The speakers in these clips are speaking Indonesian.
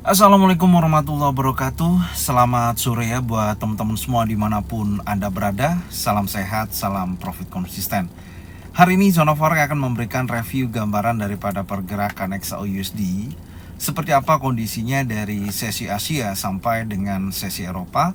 Assalamualaikum warahmatullahi wabarakatuh. Selamat sore ya buat teman-teman semua dimanapun Anda berada. Salam sehat, salam profit konsisten. Hari ini Zona Forex akan memberikan review gambaran daripada pergerakan XAU-USD, seperti apa kondisinya dari sesi Asia sampai dengan sesi Eropa.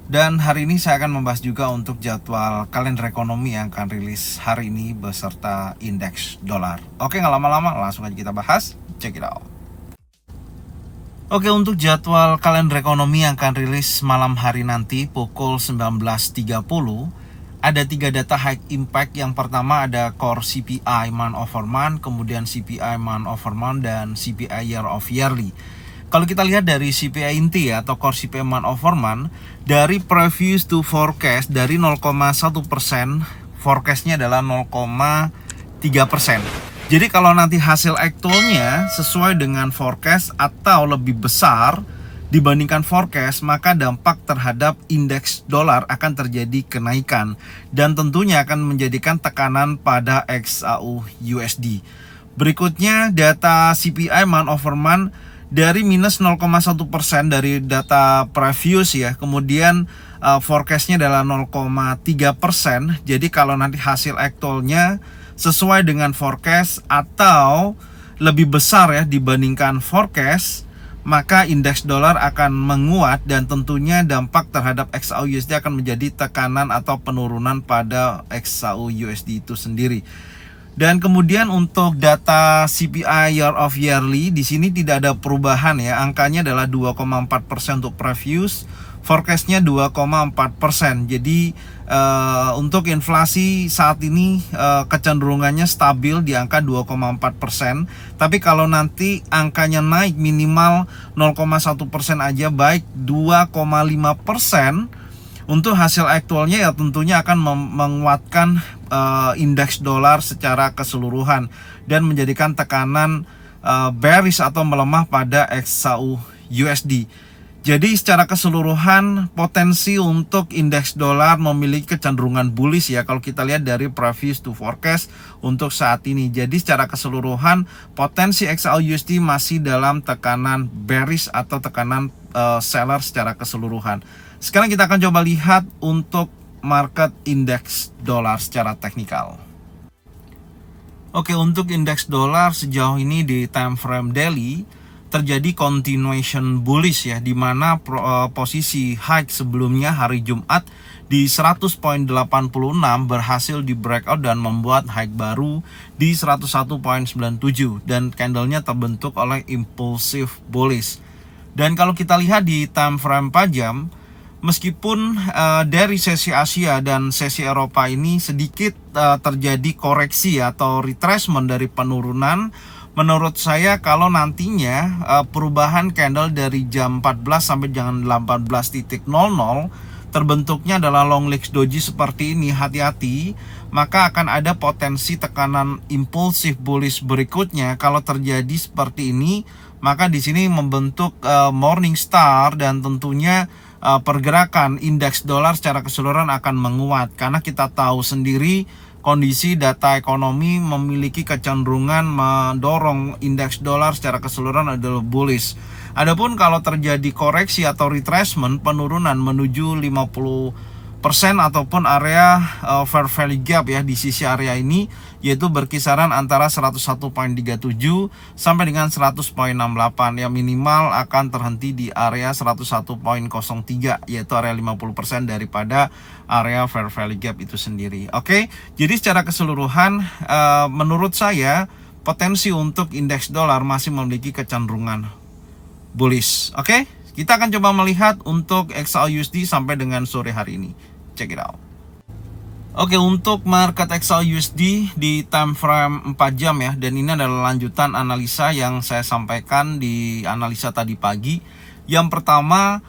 Dan hari ini saya akan membahas juga untuk jadwal kalender ekonomi yang akan rilis hari ini beserta indeks dolar. Oke, nggak lama-lama langsung aja kita bahas. Check it out. Oke, untuk jadwal kalender ekonomi yang akan rilis malam hari nanti pukul 19.30, ada 3 data high impact. Yang pertama ada core CPI month over month, kemudian CPI month over month, dan CPI year of yearly. Kalau kita lihat dari CPI inti atau core CPI month over month, dari previous to forecast dari 0,1%, forecastnya adalah 0,3%. Jadi kalau nanti hasil aktualnya sesuai dengan forecast atau lebih besar dibandingkan forecast, maka dampak terhadap indeks dolar akan terjadi kenaikan dan tentunya akan menjadikan tekanan pada XAU-USD. Berikutnya data CPI month over month dari minus 0,1% dari data previous ya, kemudian forecastnya adalah 0,3%. Jadi kalau nanti hasil aktualnya sesuai dengan forecast atau lebih besar ya dibandingkan forecast, maka indeks dolar akan menguat dan tentunya dampak terhadap XAU-USD akan menjadi tekanan atau penurunan pada XAU-USD itu sendiri. Dan kemudian untuk data CPI year of yearly di sini tidak ada perubahan ya, angkanya adalah 2,4% untuk previous, forecastnya 2,4%. Jadi untuk inflasi saat ini kecenderungannya stabil di angka 2,4%. Tapi kalau nanti angkanya naik minimal 0,1% aja, baik 2,5%, untuk hasil aktualnya ya tentunya akan menguatkan indeks dolar secara keseluruhan dan menjadikan tekanan bearish atau melemah pada XAU-USD. Jadi secara keseluruhan potensi untuk indeks dolar memiliki kecenderungan bullish ya kalau kita lihat dari previous to forecast untuk saat ini. Jadi secara keseluruhan potensi XAU-USD masih dalam tekanan bearish atau tekanan seller secara keseluruhan. Sekarang kita akan coba lihat untuk market indeks dolar secara teknikal. Oke, untuk indeks dolar sejauh ini di time frame daily terjadi continuation bullish ya, di mana posisi high sebelumnya hari Jumat di 100.86 berhasil di breakout dan membuat high baru di 101.97 dan candlenya terbentuk oleh impulsive bullish. Dan kalau kita lihat di time frame 4 jam, meskipun dari sesi Asia dan sesi Eropa ini sedikit terjadi koreksi atau retracement dari penurunan, menurut saya kalau nantinya perubahan candle dari jam 14 sampai jam 18.00 terbentuknya adalah long legs doji seperti ini, hati-hati, maka akan ada potensi tekanan impulsif bullish berikutnya. Kalau terjadi seperti ini, maka di sini membentuk morning star dan tentunya pergerakan indeks dolar secara keseluruhan akan menguat karena kita tahu sendiri kondisi data ekonomi memiliki kecenderungan mendorong indeks dolar secara keseluruhan adalah bullish. Adapun kalau terjadi koreksi atau retracement penurunan menuju 50% ataupun area fair value gap ya di sisi area ini, yaitu berkisaran antara 101.37 sampai dengan 100.68 yang minimal akan terhenti di area 101.03 yaitu area 50% daripada area fair value gap itu sendiri. Oke, jadi secara keseluruhan menurut saya potensi untuk indeks dolar masih memiliki kecenderungan bullish. Oke, kita akan coba melihat untuk XAU-USD sampai dengan sore hari ini. Check it out. Oke, untuk market XAU-USD di time frame 4 jam ya, dan ini adalah lanjutan analisa yang saya sampaikan di analisa tadi pagi. Yang pertama,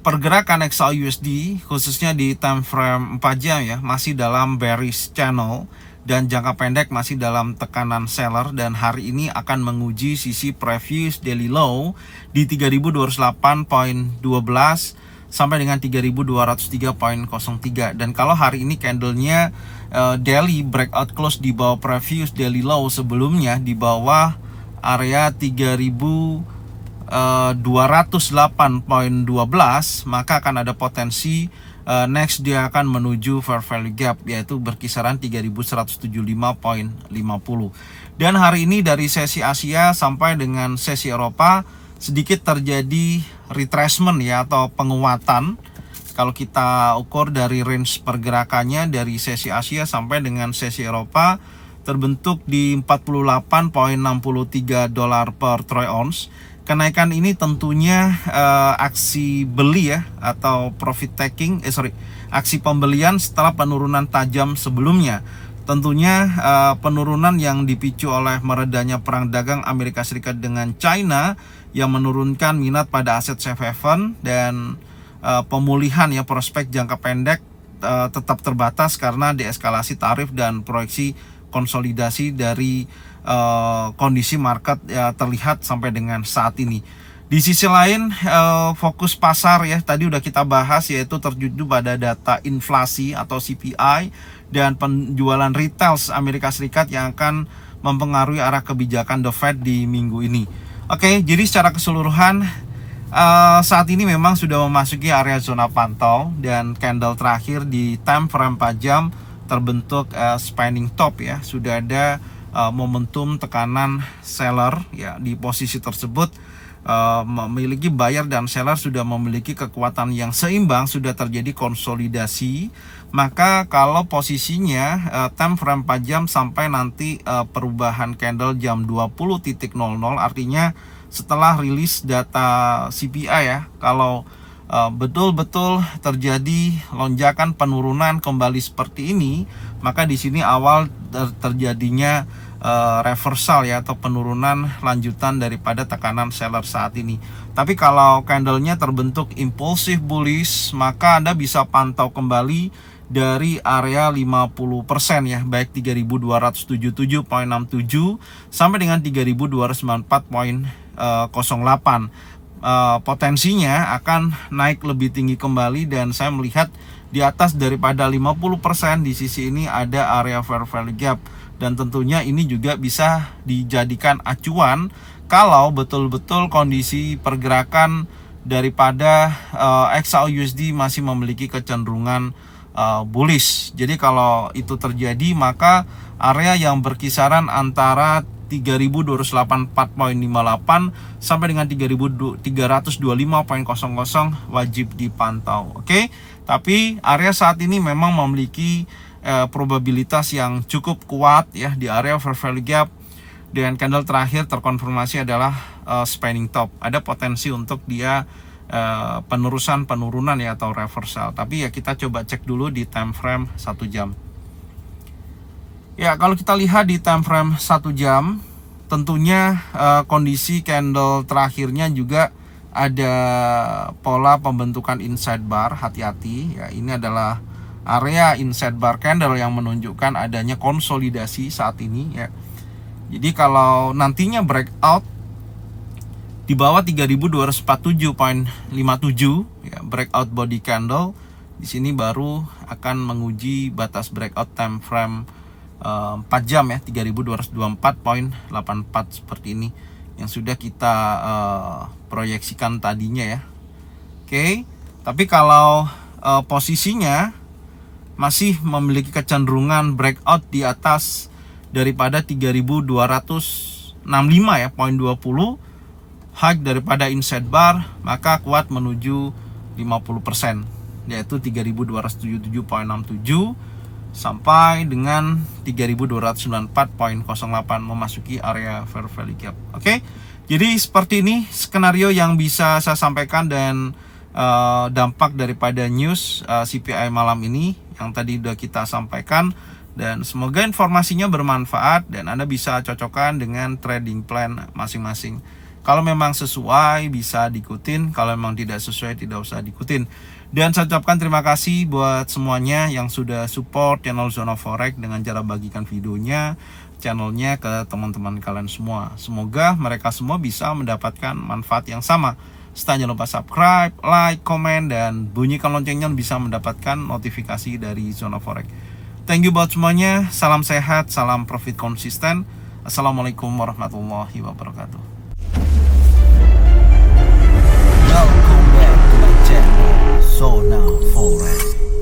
pergerakan XAU-USD khususnya di time frame 4 jam ya, masih dalam bearish channel dan jangka pendek masih dalam tekanan seller, dan hari ini akan menguji sisi previous daily low di 3208.12 sampai dengan 3203.03. Dan kalau hari ini candlenya daily breakout close di bawah previous daily low sebelumnya di bawah area 3000 208.12, maka akan ada potensi next dia akan menuju fair value gap, yaitu berkisaran 3175.50. Dan hari ini dari sesi Asia sampai dengan sesi Eropa sedikit terjadi retracement ya, atau penguatan. Kalau kita ukur dari range pergerakannya dari sesi Asia sampai dengan sesi Eropa terbentuk di 48.63 dolar per troy ounce. Kenaikan ini tentunya aksi beli ya, atau profit taking, aksi pembelian setelah penurunan tajam sebelumnya. Tentunya penurunan yang dipicu oleh meredanya perang dagang Amerika Serikat dengan China yang menurunkan minat pada aset safe haven, dan pemulihan ya prospek jangka pendek tetap terbatas karena deeskalasi tarif dan proyeksi konsolidasi dari kondisi market ya terlihat sampai dengan saat ini. Di sisi lain fokus pasar ya tadi udah kita bahas, yaitu tertuju pada data inflasi atau CPI dan penjualan retail Amerika Serikat yang akan mempengaruhi arah kebijakan The Fed di minggu ini. Oke, jadi secara keseluruhan saat ini memang sudah memasuki area zona pantau, dan candle terakhir di time frame 4 jam terbentuk spanning top ya. Sudah ada momentum tekanan seller ya di posisi tersebut, memiliki buyer dan seller sudah memiliki kekuatan yang seimbang, sudah terjadi konsolidasi. Maka kalau posisinya time frame 4 jam sampai nanti perubahan candle jam 20.00, artinya setelah rilis data CPI ya, kalau betul-betul terjadi lonjakan penurunan kembali seperti ini, maka di sini awal terjadinya reversal ya, atau penurunan lanjutan daripada tekanan seller saat ini. Tapi kalau candlenya terbentuk impulsif bullish, maka Anda bisa pantau kembali dari area 50% ya, baik 3277.67 sampai dengan 3294.08. Potensinya akan naik lebih tinggi kembali, dan saya melihat di atas daripada 50% di sisi ini ada area fair value gap, dan tentunya ini juga bisa dijadikan acuan kalau betul-betul kondisi pergerakan daripada XAUUSD masih memiliki kecenderungan bullish. Jadi kalau itu terjadi, maka area yang berkisaran antara 3284.58 sampai dengan 3325.00 wajib dipantau. Oke. Tapi area saat ini memang memiliki probabilitas yang cukup kuat ya di area fair value gap, dan candle terakhir terkonfirmasi adalah spanning top. Ada potensi untuk dia penurunan ya, atau reversal. Tapi ya kita coba cek dulu di time frame 1 jam. Ya, kalau kita lihat di time frame 1 jam, tentunya kondisi candle terakhirnya juga ada pola pembentukan inside bar. Hati-hati ya, ini adalah area inside bar candle yang menunjukkan adanya konsolidasi saat ini ya. Jadi kalau nantinya breakout di bawah 3247.57 ya, breakout body candle, di sini baru akan menguji batas breakout time frame 4 jam ya, 3224.84 seperti ini yang sudah kita proyeksikan tadinya ya. Oke, tapi kalau posisinya masih memiliki kecenderungan breakout di atas daripada 3265 ya, poin 20 high daripada inside bar, maka kuat menuju 50%, yaitu 3277.67 sampai dengan 3294.08 memasuki area fair value gap. Oke. Jadi seperti ini skenario yang bisa saya sampaikan, dan dampak daripada news CPI malam ini yang tadi sudah kita sampaikan, dan semoga informasinya bermanfaat dan Anda bisa cocokkan dengan trading plan masing-masing. Kalau memang sesuai bisa diikutin, kalau memang tidak sesuai tidak usah diikutin. Dan saya ucapkan terima kasih buat semuanya yang sudah support channel Zona Forex dengan cara bagikan channelnya ke teman-teman kalian semua. Semoga mereka semua bisa mendapatkan manfaat yang sama. Jangan lupa subscribe, like, komen, dan bunyikan loncengnya bisa mendapatkan notifikasi dari Zona Forex. Thank you buat semuanya. Salam sehat, salam profit konsisten. Assalamualaikum warahmatullahi wabarakatuh.